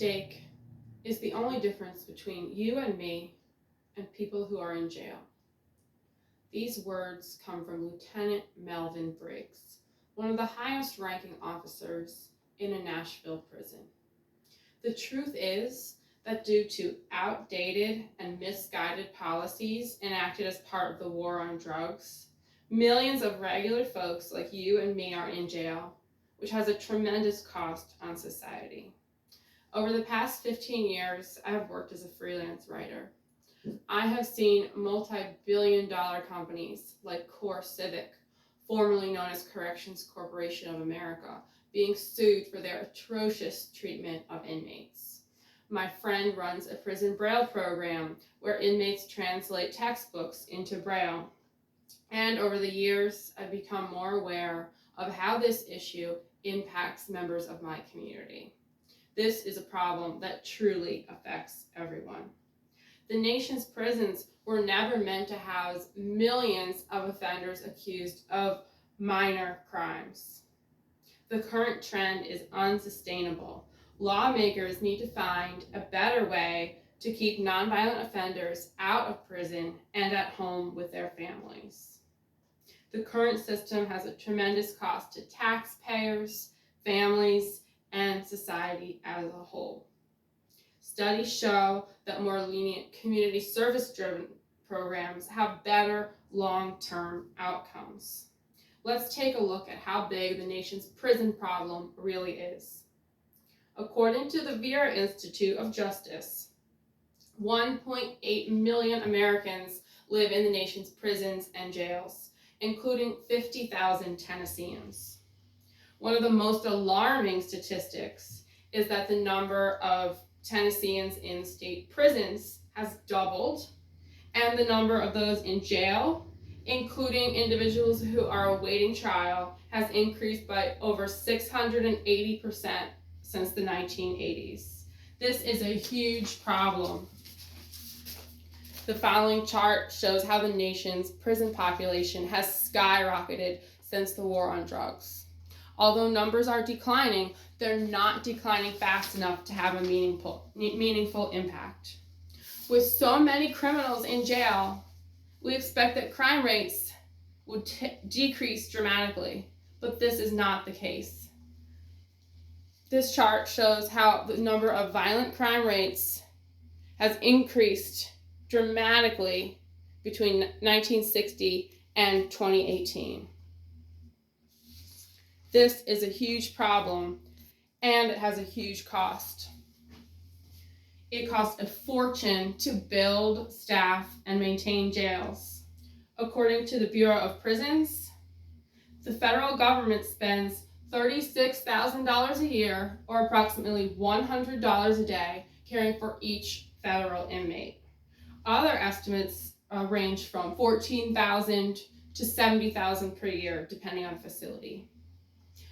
stake is the only difference between you and me and people who are in jail. These words come from Lieutenant Melvin Briggs, one of the highest ranking officers in a Nashville prison. The truth is that due to outdated and misguided policies enacted as part of the war on drugs, millions of regular folks like you and me are in jail, which has a tremendous cost on society. Over the past 15 years, I have worked as a freelance writer. I have seen multi-billion-dollar companies like Core Civic, formerly known as Corrections Corporation of America, being sued for their atrocious treatment of inmates. My friend runs a prison Braille program where inmates translate textbooks into Braille. And over the years, I've become more aware of how this issue impacts members of my community. This is a problem that truly affects everyone. The nation's prisons were never meant to house millions of offenders accused of minor crimes. The current trend is unsustainable. Lawmakers need to find a better way to keep nonviolent offenders out of prison and at home with their families. The current system has a tremendous cost to taxpayers, families, and society as a whole. Studies show that more lenient community service-driven programs have better long-term outcomes. Let's take a look at how big the nation's prison problem really is. According to the Vera Institute of Justice, 1.8 million Americans live in the nation's prisons and jails, including 50,000 Tennesseans. One of the most alarming statistics is that the number of Tennesseans in state prisons has doubled, and the number of those in jail, including individuals who are awaiting trial, has increased by over 680% since the 1980s. This is a huge problem. The following chart shows how the nation's prison population has skyrocketed since the war on drugs. Although numbers are declining, they're not declining fast enough to have a meaningful impact. With so many criminals in jail, we expect that crime rates would decrease dramatically, but this is not the case. This chart shows how the number of violent crime rates has increased dramatically between 1960 and 2018. This is a huge problem, and it has a huge cost. It costs a fortune to build, staff, and maintain jails. According to the Bureau of Prisons, the federal government spends $36,000 a year, or approximately $100 a day, caring for each federal inmate. Other estimates range from $14,000 to $70,000 per year, depending on facility.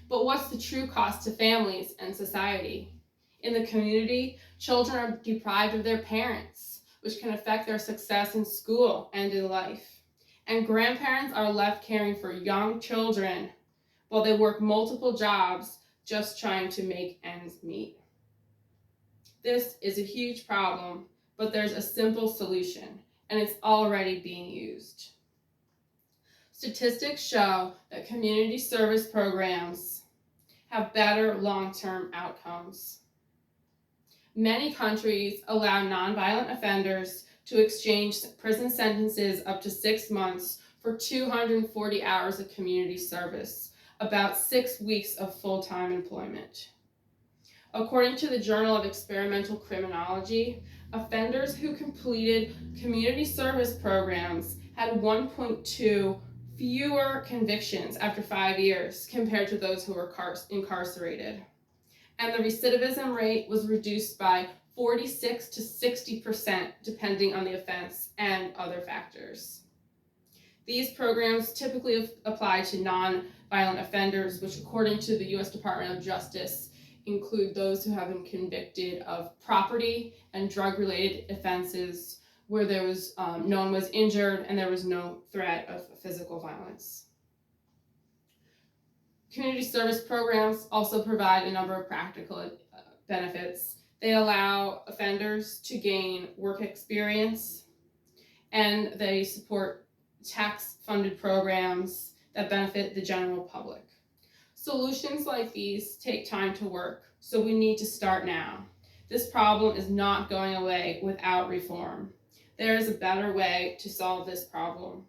But what's the true cost to families and society? In the community, children are deprived of their parents, which can affect their success in school and in life. And grandparents are left caring for young children while they work multiple jobs just trying to make ends meet. This is a huge problem, but there's a simple solution, and it's already being used. Statistics show that community service programs have better long-term outcomes. Many countries allow nonviolent offenders to exchange prison sentences up to 6 months for 240 hours of community service, about 6 weeks of full-time employment. According to the Journal of Experimental Criminology, offenders who completed community service programs had 1.2 fewer convictions after 5 years compared to those who were incarcerated. And the recidivism rate was reduced by 46 to 60% depending on the offense and other factors. These programs typically apply to non-violent offenders, which according to the U.S. Department of Justice include those who have been convicted of property and drug-related offenses where there was no one was injured and there was no threat of physical violence. Community service programs also provide a number of practical benefits. They allow offenders to gain work experience, and they support tax-funded programs that benefit the general public. Solutions like these take time to work, so we need to start now. This problem is not going away without reform. There is a better way to solve this problem.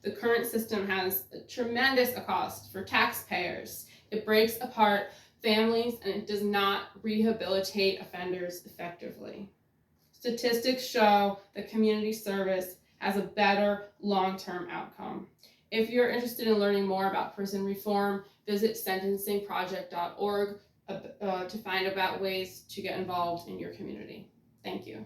The current system has a tremendous cost for taxpayers. It breaks apart families and it does not rehabilitate offenders effectively. Statistics show that community service has a better long-term outcome. If you're interested in learning more about prison reform, visit sentencingproject.org to find out ways to get involved in your community. Thank you.